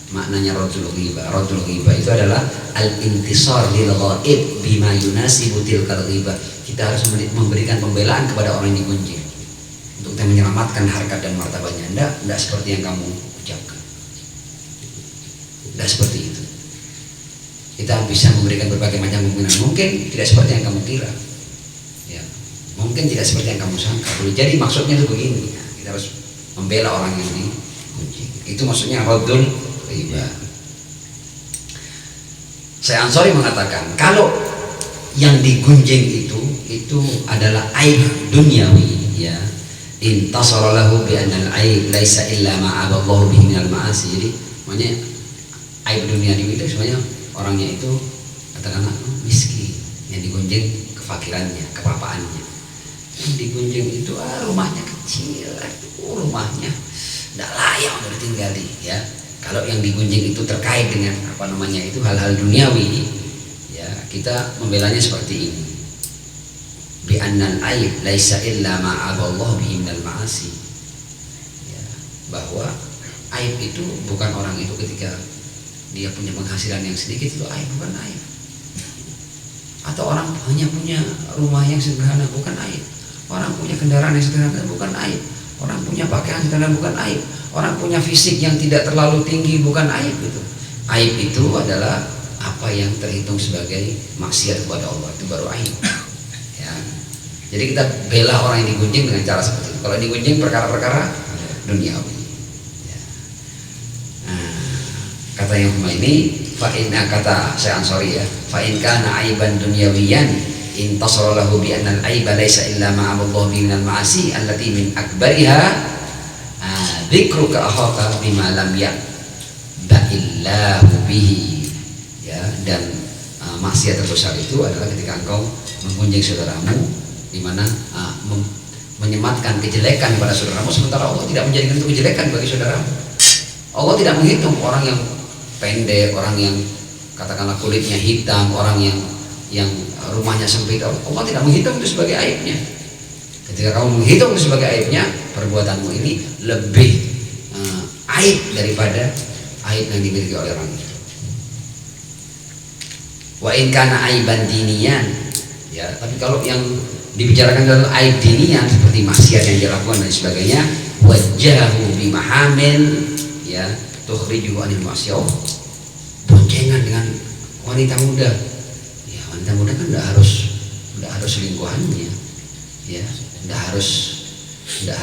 maknanya radul ghibah. Radul ghibah itu adalah al-intisar lil ghaib bima yunasibu tilkal ghibah. Kita harus memberikan pembelaan kepada orang yang digunjing untuk kita menyelamatkan harkat dan martabatnya. Tidak seperti yang kamu ucapkan. Tidak seperti itu. Kita bisa memberikan berbagai macam kemungkinan. Mungkin tidak seperti yang kamu kira. Ya, mungkin tidak seperti yang kamu sangka. Jadi maksudnya itu begini. Ya, kita harus membela orang yang digunjing. Itu maksudnya radul ghibah. Syekh Ansori mengatakan kalau yang digunjing itu adalah aib duniawi, ya, intasara lahu bi anna al-aib laisa illa ma aballahu bihi minal ma'asi. Jadi maknanya aib duniawi itu sebenarnya orangnya itu katakanlah miskin, yang digunjing kefakirannya, kepapaannya. Yang digunjing itu rumahnya kecil, rumahnya tidak layak untuk ditinggali, ya. Kalau yang digunjing itu terkait dengan itu hal-hal duniawi, ya, kita membelanya seperti ini. Bi annal aib laisa illa ma aballahu bihi minal ma'asi. Ya, bahwa aib itu bukan orang itu ketika dia punya penghasilan yang sedikit itu aib, bukan aib. Atau orang hanya punya rumah yang sederhana, bukan aib. Orang punya kendaraan yang sederhana, bukan aib. Orang punya pakaian sederhana, bukan aib. Orang punya fisik yang tidak terlalu tinggi, bukan aib itu. Aib itu adalah apa yang terhitung sebagai maksiat kepada Allah, itu baru aib. Ya. Jadi kita bela orang yang digunjing dengan cara seperti itu. Kalau digunjing perkara-perkara duniawi. Ya. Nah, kata yang ini, kata Syekh Ansori, ya, fa in kana aiban dunyawiyan intasara lahu bi anna al-aiba laysa illa ma aballahu bi minal ma'asi allati min akbariha dzikruka akhaka bima lam ya'ba'illahu bihi, ya. Dan maksiat terbesar itu adalah ketika engkau menggunjing saudaramu di mana menyematkan kejelekan pada saudaramu, sementara Allah tidak menjadikan itu kejelekan bagi saudaramu. Allah tidak menghitung orang yang pendek, orang yang katakanlah kulitnya hitam, orang yang rumahnya sempit. Allah tidak menghitung itu sebagai aibnya. Ketika kamu menghitung itu sebagai aibnya, perbuatanmu ini lebih aib daripada aib yang dimiliki oleh orang itu. Wa in kana aiban diniyan, ya, tapi kalau yang dibicarakan adalah aib diniyan seperti maksiat yang dilakukan dan sebagainya, wajhahu bimahamil, ya, tukhrijuhu anil masyiyah. Boncengan dengan wanita muda, ya, wanita muda kan tidak harus selingkuhannya, ya, tidak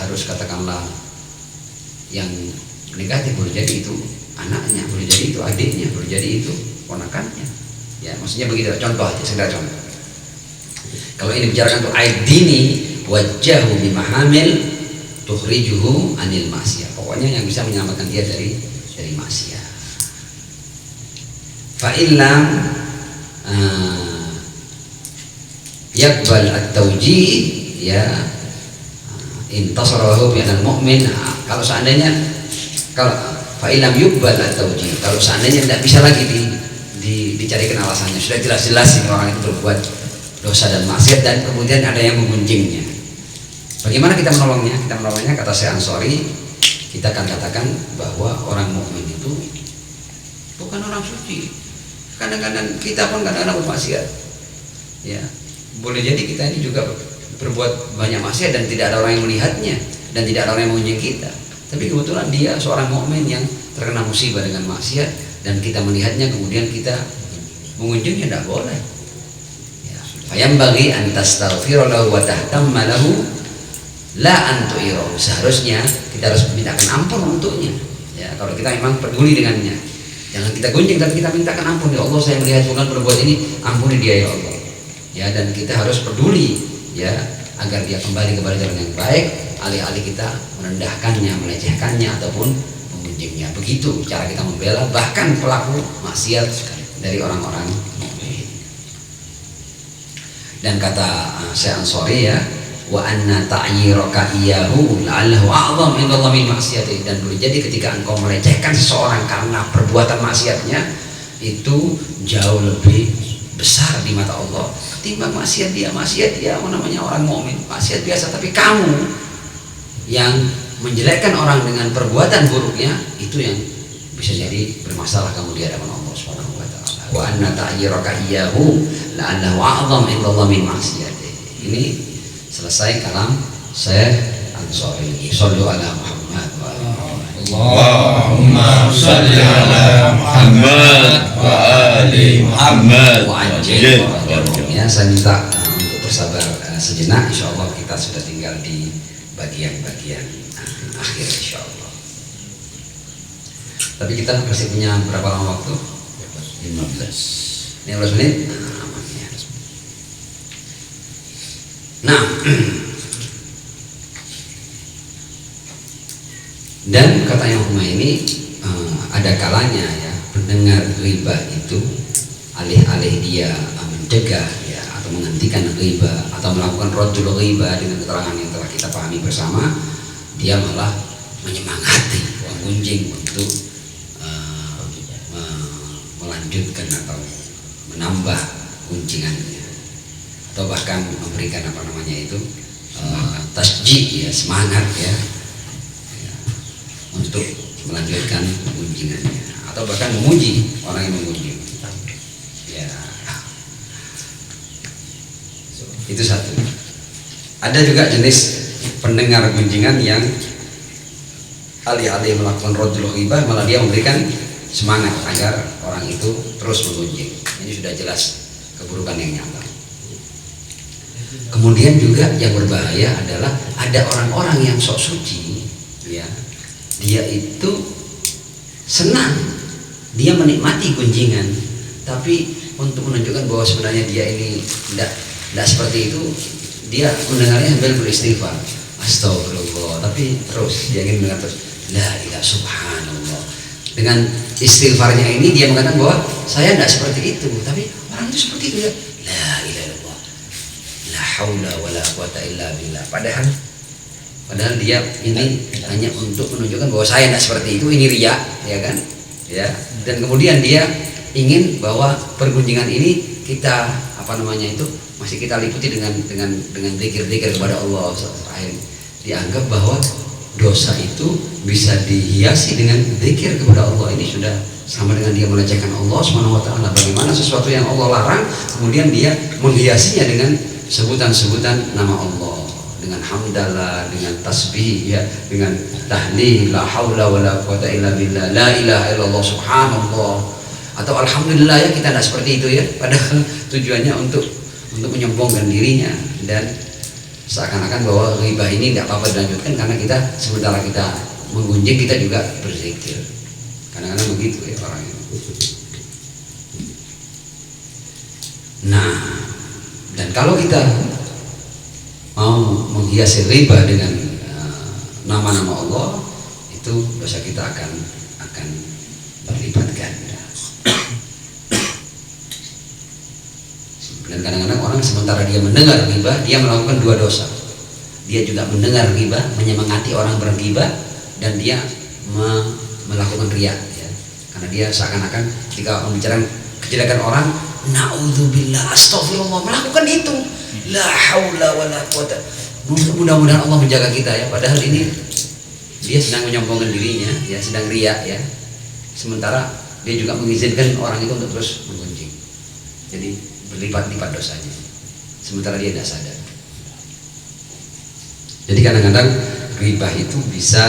harus katakanlah yang negatif, boleh jadi itu anaknya, boleh jadi itu adiknya, boleh jadi itu ponakannya, ya, maksudnya begitu. Contoh aja, sekedar contoh. Kalau ini bicarakan untuk aib dini, wajhahu bimahamil tukhrijuhu anil maksiyah, pokoknya yang bisa menyelamatkan dia dari maksiat. Fa illam yaqbal at-tawjih, ya, intasara lahu bi anal mu'min. Kalau seandainya fa illam yuqbal at-tawjih, kalau seandainya tidak bisa lagi dicarikan alasannya, sudah jelas-jelas ini orang itu berbuat dosa dan maksiat dan kemudian ada yang menggunjingnya, bagaimana kita menolongnya? Kita menolongnya, kata Syekh Ansori, kita akan katakan bahwa orang mukmin itu bukan orang suci. Kadang-kadang kita pun kadang-kadang bermaksiat, ya, boleh jadi kita ini juga berbuat banyak maksiat dan tidak ada orang yang melihatnya dan tidak ada orang yang mengunjungi kita, tapi kebetulan dia seorang mukmin yang terkena musibah dengan maksiat dan kita melihatnya, kemudian kita mengunjunginya, tidak boleh. Fayambaghi an tastaghfira lahu wa tahtamma lahu la an tu'irahu. Seharusnya kita harus mintakan ampun untuknya, ya, kalau kita memang peduli dengannya. Jangan kita gunjing tapi kita mintakan ampun, ya Allah, saya melihat bukan berbuat ini, ampuni dia ya Allah, ya. Dan kita harus peduli, ya, agar dia kembali kepada jalan yang baik, alih-alih kita merendahkannya, melecehkannya ataupun menggunjingnya. Begitu cara kita membela bahkan pelaku maksiat dari orang-orang mukmin. Dan kata Syekh Ansori, ya, wa anna ta'yiraka iyahu la'allahu a'zam indallah min maksiati, dan boleh jadi ketika engkau melecehkan seseorang karena perbuatan maksiatnya itu jauh lebih besar di mata Allah ketimbang maksiat dia namanya orang mukmin, maksiat biasa. Tapi kamu yang menjelekkan orang dengan perbuatan buruknya, itu yang bisa jadi bermasalah kamu di hadapan Allah Subhanahu wa taala. Wa anna ta'yiraka iyyahu la'annahu a'zam indallah min ma'siyatih. Ini selesai kalam Syekh Ansari. Shallu ala Muhammad wa ala Allahumma shalli ala Muhammad wa ali Muhammad wa ajil. Ya, saya minta untuk bersabar sejenak. Insyaallah kita sudah tinggal di bagian-bagian akhir insyaallah. Tapi kita masih punya berapa lama waktu? 15 menit. Nah, dan katanya Humaini ada kalanya ya pendengar ghibah itu alih-alih dia mencegah ya atau menghentikan ghibah atau melakukan rajul ghibah dengan keterangan yang telah kita pahami bersama, dia malah menyemangati, menggunjing untuk melanjutkan atau menambah guncingannya atau bahkan memberikan apa namanya itu tasjid ya, semangat ya untuk melanjutkan gunjingannya atau bahkan memuji orang yang menggunjing ya. Itu satu. Ada juga jenis pendengar gunjingan yang alih-alih melakukan rajul ghibah malah dia memberikan semangat agar orang itu terus menggunjing. Ini sudah jelas keburukan yang nyata. Kemudian juga yang berbahaya adalah ada orang-orang yang sok suci ya, dia itu senang, dia menikmati gunjingan, tapi untuk menunjukkan bahwa sebenarnya dia ini tidak seperti itu, dia mendengarnya sambil beristighfar, astagfirullah, tapi terus dia ingin mendengar terus la ilaha subhanallah. Dengan istighfarnya ini dia mengatakan bahwa saya tidak seperti itu, tapi orang itu seperti itu ya, la ilaha illallah, la haula wala quwata illa billah. Padahal dia ini hanya untuk menunjukkan bahwa saya tidak seperti itu, ini riya, ya kan? Ya. Dan kemudian dia ingin bahwa pergunjingan ini kita apa namanya itu masih kita liputi dengan zikir-zikir kepada Allah. Dianggap bahwa dosa itu bisa dihiasi dengan zikir kepada Allah. Ini sudah sama dengan dia melecehkan Allah Subhanahu wa taala. Bagaimana sesuatu yang Allah larang kemudian dia menghiasinya dengan sebutan-sebutan nama Allah, dengan hamdalah, dengan tasbih ya, dengan tahlil, la haula wala quwata illa billah, la ilaha illallah subhanallah, atau alhamdulillah ya. Kita tidak seperti itu ya, padahal tujuannya untuk menyombongkan dirinya dan seakan-akan bahwa ghibah ini tidak apa-apa dilanjutkan karena kita sementara kita menggunjing kita juga berzikir. Kadang-kadang begitu ya orang itu. Nah, dan kalau kita mau menghiasi ghibah dengan nama-nama Allah, itu dosa kita akan berlipat ganda. Dan kadang-kadang orang sementara dia mendengar ghibah, dia melakukan dua dosa. Dia juga mendengar ghibah, menyemangati orang berghibah, dan dia melakukan riya ya. Karena dia seakan-akan ketika membicarakan kejelekan orang, naudzubillah, astagfirullah, melakukan itu. La haula wala quwata. Mudah-mudahan Allah menjaga kita ya. Padahal ini dia sedang menyombongkan dirinya ya, sedang riya ya. Sementara dia juga mengizinkan orang itu untuk terus menggunjing. Jadi berlipat-lipat dosanya. Sementara dia tidak sadar. Jadi kadang-kadang ghibah itu bisa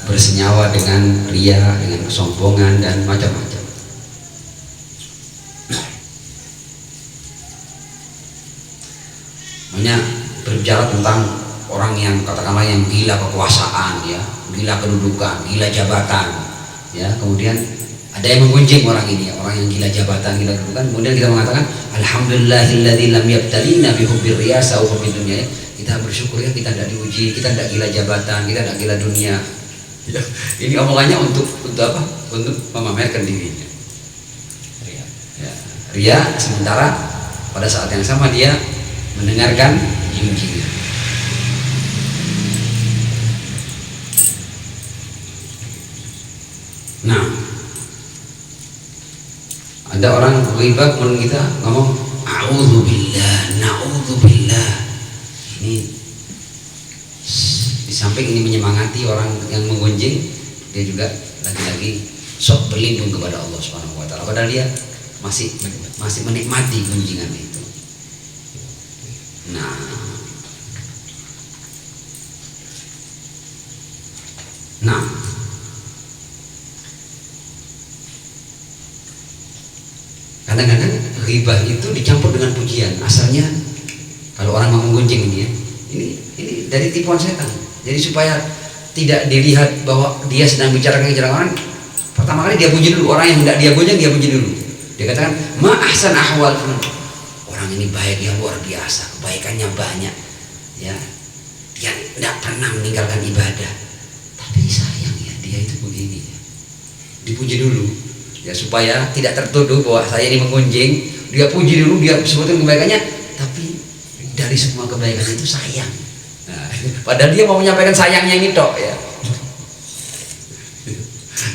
bersenyawa dengan riya, dengan kesombongan dan macam-macam. Makanya berbicara tentang orang yang katakanlah yang gila kekuasaan ya, gila kedudukan, gila jabatan ya, kemudian ada yang menggunjing orang ini, orang yang gila jabatan, gila kedudukan, kemudian kita mengatakan alhamdulillahilladzi lam yabtalina bi hubbir riyasa wa hubbid dunya. Kita bersyukur ya, kita tidak diuji, kita tidak gila jabatan, kita tidak gila dunia ya. Ini omongannya untuk apa? Untuk memamerkan dirinya ya. Ria, sementara pada saat yang sama dia mendengarkan junjungan. Nah, ada orang ghibah kemudian kita ngomong a'udzubillah, na'udzubillah. Ini di samping ini menyemangati orang yang menggunjing, dia juga lagi-lagi sok berlindung kepada Allah Subhanahu wa taala, padahal dia masih menikmati gunjingan itu. Nah, kadang-kadang ghibah itu dicampur dengan pujian. Asalnya kalau orang mau menggunjing ini ya, ini dari tipuan setan. Jadi supaya tidak dilihat bahwa dia sedang bicarakan orang, pertama kali dia puji dulu. Orang yang hendak dia gonjang dia puji dulu. Dia katakan ma ahsan ahwal, orang ini baik, dia luar biasa, kebaikannya banyak ya, dia tidak pernah meninggalkan ibadah. Tapi sayang ya, dia itu begini ya. Dipuji dulu ya, supaya tidak tertuduh bahwa saya ini menggunjing. Dia puji dulu, dia sebutkan kebaikannya, tapi dari semua kebaikan itu sayang. Nah, padahal dia mau menyampaikan sayangnya ini tok ya.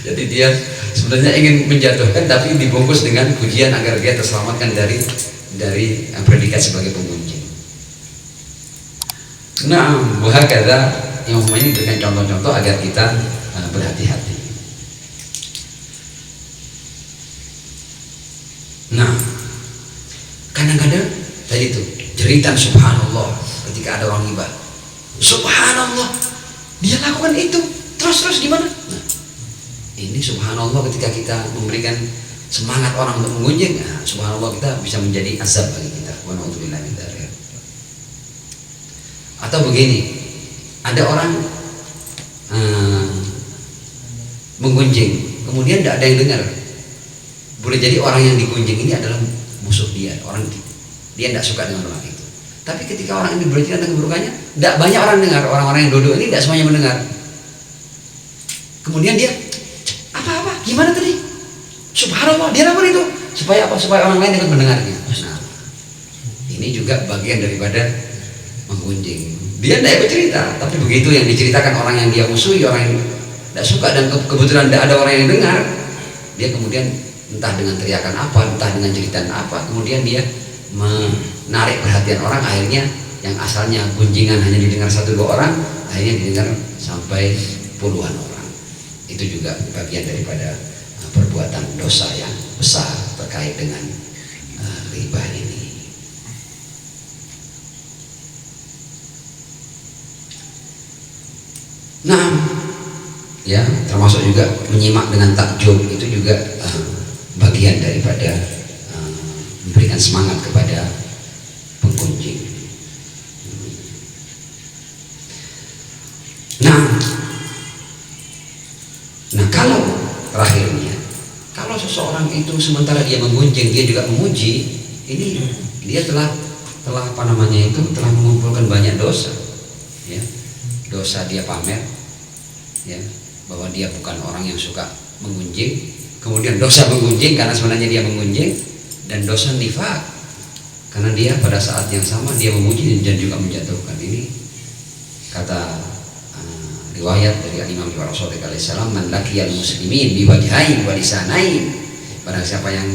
Jadi dia sebenarnya ingin menjatuhkan, tapi dibungkus dengan pujian agar dia terselamatkan dari predikat sebagai penggunjing. Nah, wahakadha Imam Khomeini berikan contoh-contoh agar kita berhati-hati. Nah, kadang-kadang tadi itu jeritan subhanallah ketika ada orang ghibah. Subhanallah, dia lakukan itu terus gimana? Nah, ini subhanallah ketika kita memberikan semangat orang untuk mengunjing, nah, subhanallah kita bisa menjadi azab bagi kita. Wa na'udzubillah min dzalik. Atau begini, ada orang menggunjing, kemudian tidak ada yang dengar. Boleh jadi orang yang digunjing ini adalah musuh dia, orang dia tidak suka dengan orang itu. Tapi ketika orang ini bercerita tentang keburukannya, tidak banyak orang dengar. Orang-orang yang duduk ini tidak semuanya mendengar. Kemudian dia apa gimana tadi? Subhanallah, dia lakukan itu supaya apa? Supaya orang lain ikut mendengarnya. Nah, ini juga bagian daripada menggunjing. Dia tidak ikut cerita, tapi begitu yang diceritakan orang yang dia musuhi, orang yang tidak suka, dan kebetulan tidak ada orang yang dengar, dia kemudian entah dengan teriakan apa, entah dengan cerita apa, kemudian dia menarik perhatian orang. Akhirnya yang asalnya gunjingan hanya didengar 1-2 orang, akhirnya didengar sampai puluhan orang. Itu juga bagian daripada perbuatan dosa yang besar terkait dengan ghibah ini. Nah, ya, termasuk juga menyimak dengan takjub, itu juga bagian daripada memberikan semangat kepada penggunjing. Nah, kalau terakhirnya, kalau seseorang itu sementara dia menggunjing, dia juga memuji, ini dia telah telah mengumpulkan banyak dosa, ya. Dosa dia pamer, ya, bahwa dia bukan orang yang suka menggunjing, kemudian dosa menggunjing karena sebenarnya dia menggunjing, dan dosa nifaq karena dia pada saat yang sama dia memuji dan juga menjatuhkan. Ini kata riwayat dari Imam Rasulullah SAW, man laqiyal muslimin biwajhain wa lisanain, barang siapa yang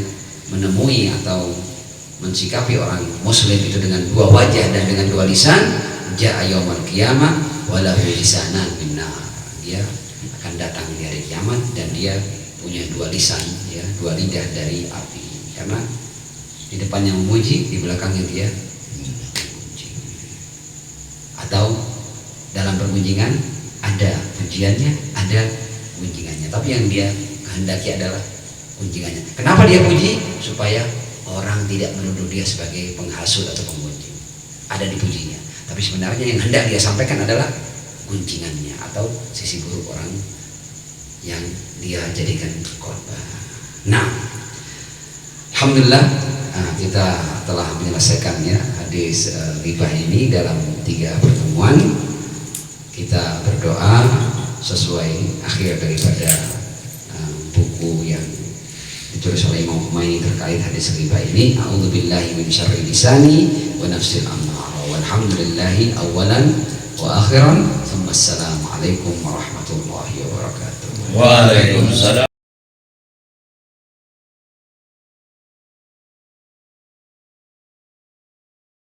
menemui atau mensikapi orang muslim itu dengan 2 wajah dan dengan 2 lisan, ja'a yaumul qiyamah walahu lisanan minnar, dia akan datang di hari kiamat dan dia punya 2 lisan, ya, 2 lidah dari api, karena di depannya memuji, di belakangnya dia memuji. Atau dalam pergunjingan ada pujiannya, ada gunjingannya, tapi yang dia kehendaki adalah gunjingannya. Kenapa dia puji? Supaya orang tidak menuduh dia sebagai penghasut atau penggunjing. Ada dipujinya, tapi sebenarnya yang hendak dia sampaikan adalah gunjingannya atau sisi buruk orang yang dia jadikan korban. Nah, alhamdulillah kita telah menyelesaikannya hadis ghibah ini dalam 3 pertemuan. Kita berdoa sesuai akhir daripada buku yang ditulis oleh Imam Khomeini terkait hadis ghibah ini. A'udzubillahi min syarri lisani wa nafsil ammara, walhamdulillahi awalan wa akhiran, thumma assalamu alaikum warahmatullahi wabarakatuh. Waalaikumsalam.